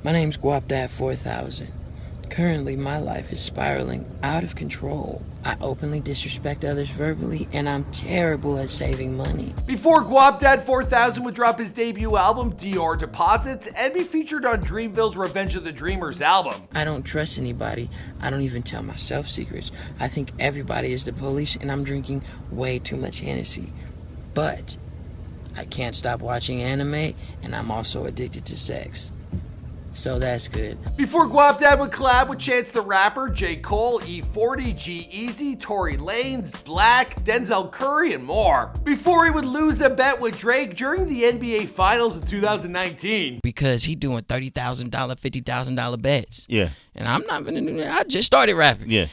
My name's Guapdad 4000. Currently, my life is spiraling out of control. I openly disrespect others verbally, and I'm terrible at saving money. Before Guapdad 4000 would drop his debut album, Dior Deposits, and be featured on Dreamville's Revenge of the Dreamers album. I don't trust anybody. I don't even tell myself secrets. I think everybody is the police, and I'm drinking way too much Hennessy. But I can't stop watching anime, and I'm also addicted to sex. So that's good. Before Guapdad would collab with Chance the Rapper, J. Cole, E40, G-Eazy, Tory Lanez, Black, Denzel Curry, and more. Before he would lose a bet with Drake during the NBA Finals in 2019. Because he doing $30,000, $50,000 bets. Yeah. And I'm not gonna do that. I just started rapping. Yeah.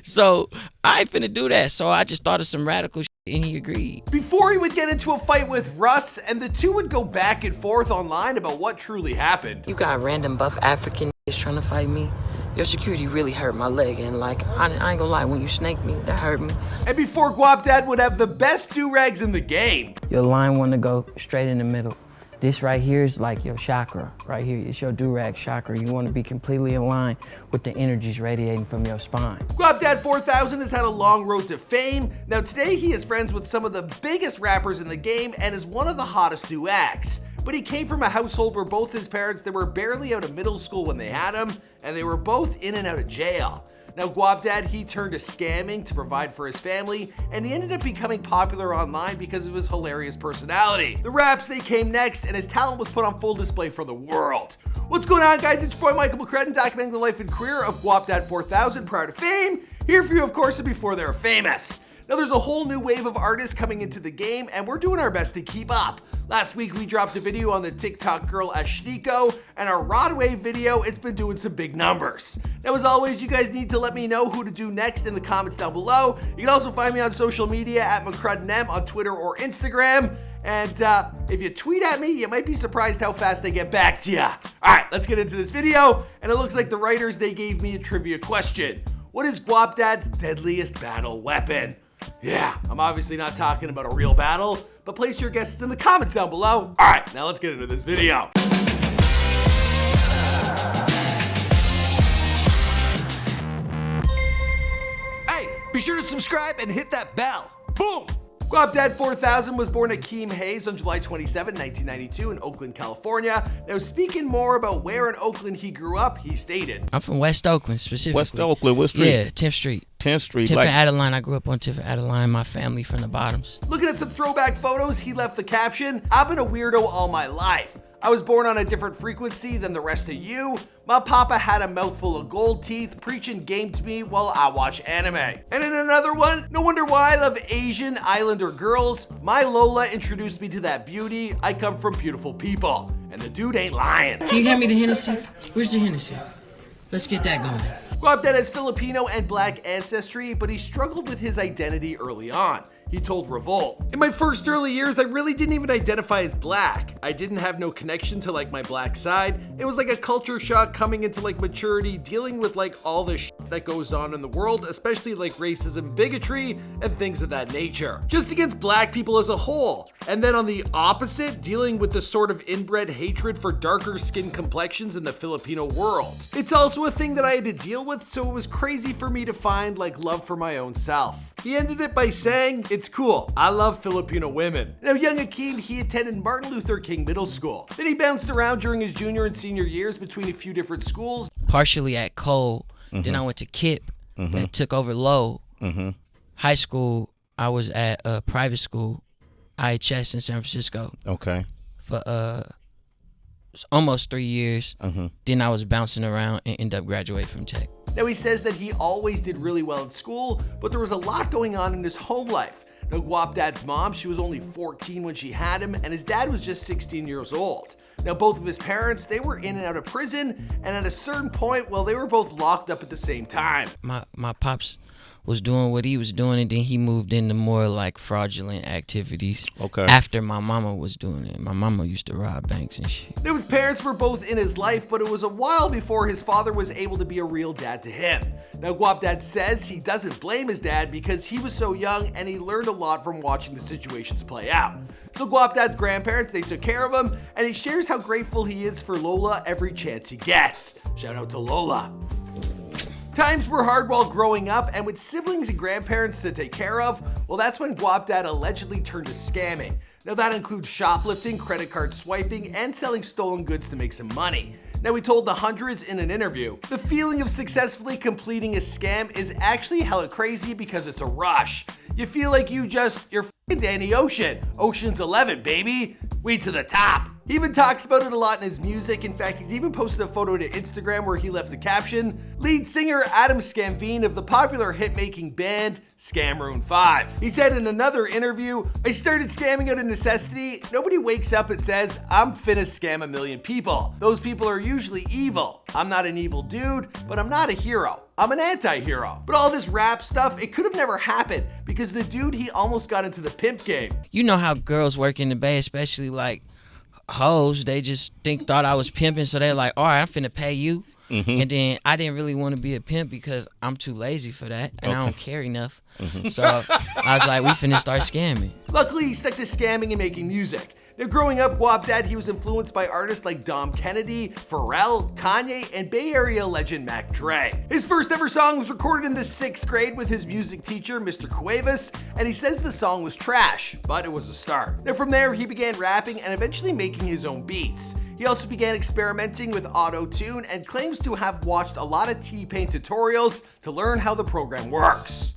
So I ain't finna do that. So I just thought of some radical shit and he agreed. Before he would get into a fight with Russ, and the two would go back and forth online about what truly happened. You got random buff African trying to fight me. Your security really hurt my leg, and like, I ain't gonna lie, when you snaked me, that hurt me. And before Guapdad would have the best do-rags in the game. Your line wanna go straight in the middle. This right here is like your chakra, right here. It's your do-rag chakra. You want to be completely aligned with the energies radiating from your spine. Guapdad 4000 has had a long road to fame. Now today he is friends with some of the biggest rappers in the game and is one of the hottest new acts. But he came from a household where both his parents, they were barely out of middle school when they had him, and they were both in and out of jail. Now Guapdad, he turned to scamming to provide for his family, and he ended up becoming popular online because of his hilarious personality. The raps, they came next, and his talent was put on full display for the world. What's going on, guys? It's your boy Michael McCrudden, documenting the life and career of Guapdad 4000 prior to fame. Here for you, of course, before they were famous. Now there's a whole new wave of artists coming into the game, and we're doing our best to keep up. Last week we dropped a video on the TikTok girl Ashniko, and our Rodway video, it's been doing some big numbers. Now as always, you guys need to let me know who to do next in the comments down below. You can also find me on social media at McCruddenM on Twitter or Instagram. And if you tweet at me, you might be surprised how fast they get back to you. All right, let's get into this video. And it looks like the writers, they gave me a trivia question. What is Guapdad's deadliest battle weapon? Yeah, I'm obviously not talking about a real battle, but place your guesses in the comments down below. All right, now let's get into this video. Hey, be sure to subscribe and hit that bell. Boom! Guapdad 4000 was born Akeem Hayes on July 27, 1992 in Oakland, California. Now, speaking more about where in Oakland he grew up, he stated, I'm from West Oakland, specifically. West Oakland, what street? Yeah, 10th Street. 10th Street. Tiffin Like, Adeline. I grew up on Tiffin Adeline. My family from the bottoms. Looking at some throwback photos, he left the caption, I've been a weirdo all my life. I was born on a different frequency than the rest of you. My papa had a mouthful of gold teeth, preaching game to me while I watch anime. And in another one, no wonder why I love Asian Islander girls. My Lola introduced me to that beauty. I come from beautiful people. And the dude ain't lying. Can you hand me the Hennessy? Where's the Hennessy? Let's get that going. Guapdad has Filipino and black ancestry, but he struggled with his identity early on. He told Revolt, in my first early years, I really didn't even identify as black. I didn't have no connection to like my black side. It was like a culture shock coming into like maturity, dealing with like all the shit that goes on in the world, especially like racism, bigotry, and things of that nature. Just against black people as a whole. And then on the opposite, dealing with the sort of inbred hatred for darker skin complexions in the Filipino world. It's also a thing that I had to deal with, so it was crazy for me to find like love for my own self. He ended it by saying, it's cool, I love Filipino women. Now young Akeem, he attended Martin Luther King Middle School. Then he bounced around during his junior and senior years between a few different schools. Partially at Cole, then I went to KIP, that took over Low. High school, I was at a private school, IHS in San Francisco. okay. For almost 3 years. Then I was bouncing around and ended up graduating from Tech. Now he says that he always did really well in school, but there was a lot going on in his home life. Now Guapdad's mom, she was only 14 when she had him, and his dad was just 16 years old. Now both of his parents, they were in and out of prison, and at a certain point, well, they were both locked up at the same time. My pops was doing what he was doing, and then he moved into more like fraudulent activities. Okay. After my mama was doing it. My mama used to rob banks and shit. Now his parents were both in his life, but it was a while before his father was able to be a real dad to him. Now, Guapdad says he doesn't blame his dad because he was so young and he learned a lot from watching the situations play out. So Guapdad's grandparents, they took care of him, and he shares how grateful he is for Lola every chance he gets. Shout out to Lola. Times were hard while growing up, and with siblings and grandparents to take care of, well, that's when Guapdad allegedly turned to scamming. Now that includes shoplifting, credit card swiping, and selling stolen goods to make some money. Now, he told the Hundreds in an interview, the feeling of successfully completing a scam is actually hella crazy because it's a rush. You feel like you're f***ing Danny Ocean. Ocean's 11, baby. We to the top. He even talks about it a lot in his music. In fact, he's even posted a photo to Instagram where he left the caption, lead singer Adam Scamvine of the popular hit-making band Scamroon 5. He said in another interview, I started scamming out of necessity. Nobody wakes up and says, I'm finna scam a million people. Those people are usually evil. I'm not an evil dude, but I'm not a hero. I'm an anti-hero. But all this rap stuff, it could have never happened because the dude, he almost got into the pimp game. You know how girls work in the Bay, especially like hoes, they just thought I was pimping, so they're like, all right, I'm finna pay you. And then I didn't really want to be a pimp because I'm too lazy for that, and I don't care enough. So I was like, we finna start scamming. Luckily, he stuck to scamming and making music. Now, growing up, Guapdad, he was influenced by artists like Dom Kennedy, Pharrell, Kanye, and Bay Area legend Mac Dre. His first ever song was recorded in the 6th grade with his music teacher, Mr. Cuevas, and he says the song was trash, but it was a start. Now, from there, he began rapping and eventually making his own beats. He also began experimenting with auto-tune and claims to have watched a lot of T-Pain tutorials to learn how the program works.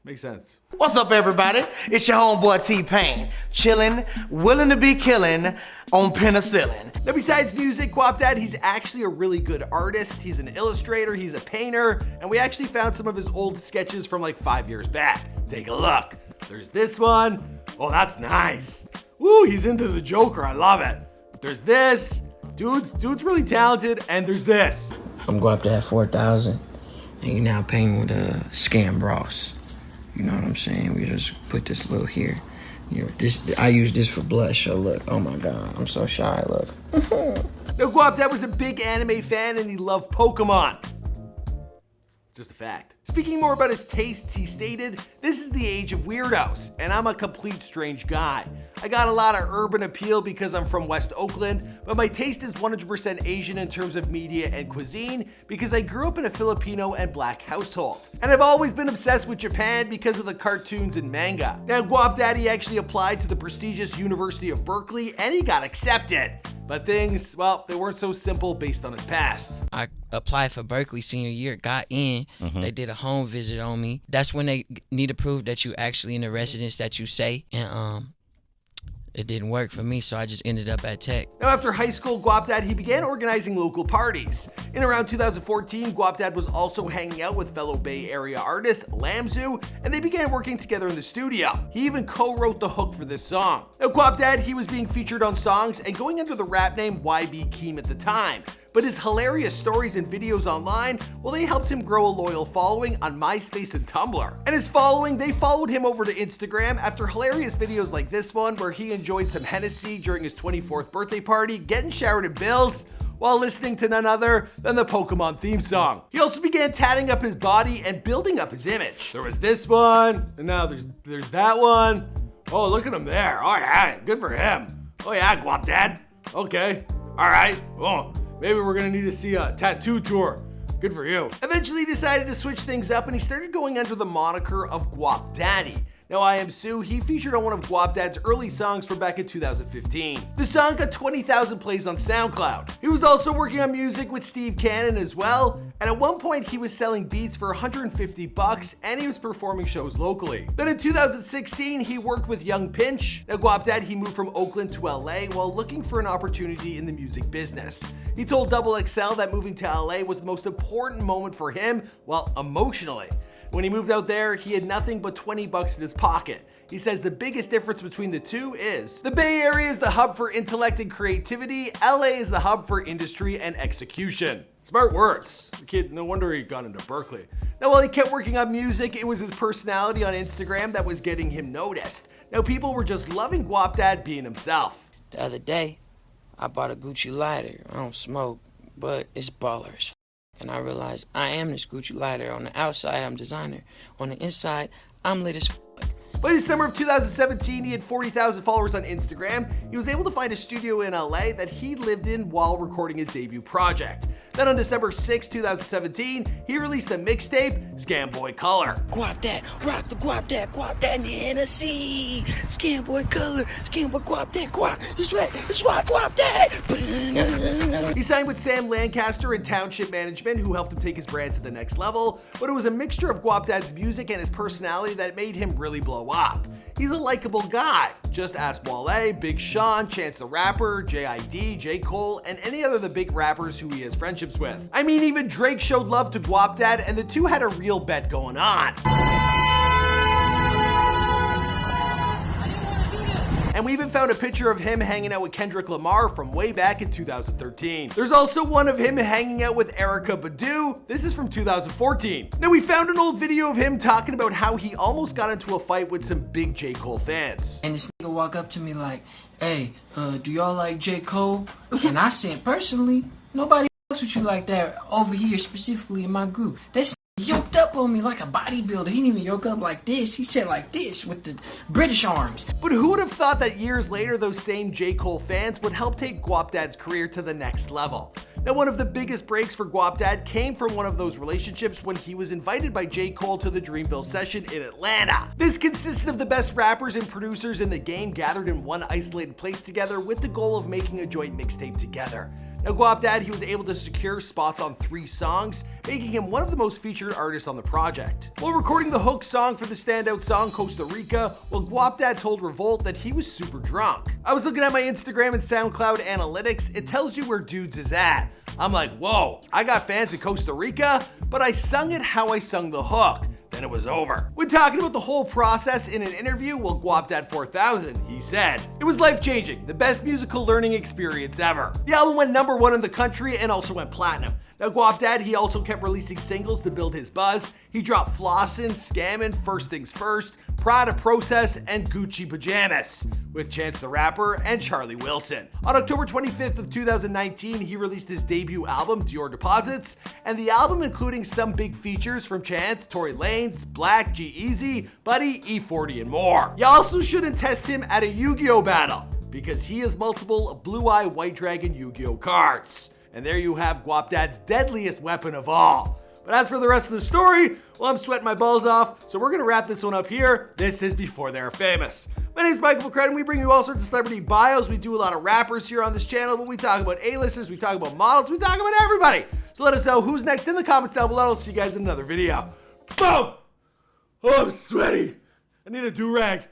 Makes sense. What's up, everybody? It's your homeboy T-Pain, chillin', willing to be killin' on penicillin. Now, besides music, Guapdad, he's actually a really good artist. He's an illustrator, he's a painter, and we actually found some of his old sketches from like 5 years back. Take a look. There's this one. Oh, that's nice. Woo, he's into the Joker. I love it. There's this. Dude's really talented, and there's this. I'm Guapdad 4000, and you're now painting with a Scam Ross. You know what I'm saying? We just put this little here. You know, I use this for blush, so look. Oh my God, I'm so shy, look. Now, Guapdad was a big anime fan and he loved Pokemon. Just a fact. Speaking more about his tastes, he stated, this is the age of weirdos, and I'm a complete strange guy. I got a lot of urban appeal because I'm from West Oakland, but my taste is 100% Asian in terms of media and cuisine because I grew up in a Filipino and black household. And I've always been obsessed with Japan because of the cartoons and manga. Now, Guapdad, he actually applied to the prestigious University of Berkeley and he got accepted. But things, well, they weren't so simple based on his past. I applied for Berkeley senior year, got in. They did a home visit on me. That's when they need to prove that you actually in the residence that you say. And it didn't work for me, so I just ended up at Tech. Now, after high school, Guapdad, he began organizing local parties. In around 2014, Guapdad was also hanging out with fellow Bay Area artist Lamzu, and they began working together in the studio. He even co-wrote the hook for this song. Now, Guapdad, he was being featured on songs and going under the rap name Akeem at the time. But his hilarious stories and videos online, well, they helped him grow a loyal following on MySpace and Tumblr. And his following, they followed him over to Instagram after hilarious videos like this one where he enjoyed some Hennessy during his 24th birthday party, getting showered in bills, while listening to none other than the Pokemon theme song. He also began tatting up his body and building up his image. There was this one, and now there's that one. Oh, look at him there. Oh yeah, good for him. Oh yeah, Guapdad. Okay, all right. Oh. Maybe we're gonna need to see a tattoo tour. Good for you. Eventually he decided to switch things up and he started going under the moniker of Guapdaddy. Now, I Am Sue, he featured on one of Guapdad's early songs from back in 2015. The song got 20,000 plays on SoundCloud. He was also working on music with Steve Cannon as well, and at one point he was selling beats for $150 and he was performing shows locally. Then in 2016, he worked with Young Pinch. Now, Guapdad, he moved from Oakland to LA while looking for an opportunity in the music business. He told XXL that moving to LA was the most important moment for him, well, emotionally. When he moved out there, he had nothing but $20 in his pocket. He says the biggest difference between the two is the Bay Area is the hub for intellect and creativity, LA is the hub for industry and execution. Smart words. The kid, no wonder he got into Berkeley. Now, while he kept working on music, it was his personality on Instagram that was getting him noticed. Now, people were just loving Guapdad being himself. The other day, I bought a Gucci lighter. I don't smoke, but it's baller as f***. And I realized I am this Gucci lighter. On the outside, I'm designer. On the inside, I'm lit as f***. By the summer of 2017, he had 40,000 followers on Instagram. He was able to find a studio in LA that he lived in while recording his debut project. Then on December 6, 2017, he released the mixtape, Scamboy Color. Guapdad, rock the Guapdad, Guapdad in the Hennessy. Scamboy Color, Scamboy Guapdad, Guap, it's what Guapdad. He signed with Sam Lancaster in Township Management, who helped him take his brand to the next level, but it was a mixture of Guapdad's music and his personality that made him really blow up. He's a likable guy. Just ask Wale, Big Sean, Chance the Rapper, J.I.D., J. Cole, and any other of the big rappers who he has friendships with. I mean, even Drake showed love to Guapdad, and the two had a real bet going on. And we even found a picture of him hanging out with Kendrick Lamar from way back in 2013. There's also one of him hanging out with Erykah Badu. This is from 2014. Now we found an old video of him talking about how he almost got into a fight with some big J. Cole fans. And this nigga walk up to me like, hey, do y'all like J. Cole? And I said, personally, nobody else with you like that over here, specifically in my group. That's yoked up on me like a bodybuilder. He didn't even yoke up like this. He said like this with the British arms. But who would have thought that years later, those same J. Cole fans would help take Guapdad's career to the next level? Now, one of the biggest breaks for Guapdad came from one of those relationships when he was invited by J. Cole to the Dreamville session in Atlanta. This consisted of the best rappers and producers in the game gathered in one isolated place together with the goal of making a joint mixtape together. Now, Guapdad, he was able to secure spots on 3 songs, making him one of the most featured artists on the project. While recording the hook song for the standout song Costa Rica, Guapdad told Revolt that he was super drunk. I was looking at my Instagram and SoundCloud analytics. It tells you where Dudes is at. I'm like, whoa, I got fans in Costa Rica, but I sung it how I sung the hook. Then it was over. When talking about the whole process in an interview with Guapdad 4000, he said, "It was life-changing, the best musical learning experience ever." The album went #1 in the country and also went platinum. Now Guapdad, he also kept releasing singles to build his buzz. He dropped Flossin', Scammin', First Things First, Prada Process, and Gucci Pajamas with Chance the Rapper and Charlie Wilson. On October 25th of 2019, he released his debut album, Dior Deposits, and the album including some big features from Chance, Tory Lanez, Black, G-Eazy, Buddy, E40, and more. You also shouldn't test him at a Yu-Gi-Oh battle, because he has multiple Blue-Eye White Dragon Yu-Gi-Oh cards. And there you have Guapdad's deadliest weapon of all. But as for the rest of the story, well, I'm sweating my balls off, so we're gonna wrap this one up here. This is Before They Were Famous. My name is Michael McCrudden. We bring you all sorts of celebrity bios. We do a lot of rappers here on this channel, but we talk about A-listers, we talk about models, we talk about everybody. So let us know who's next in the comments down below. I'll see you guys in another video. Boom! Oh, I'm sweaty. I need a do-rag.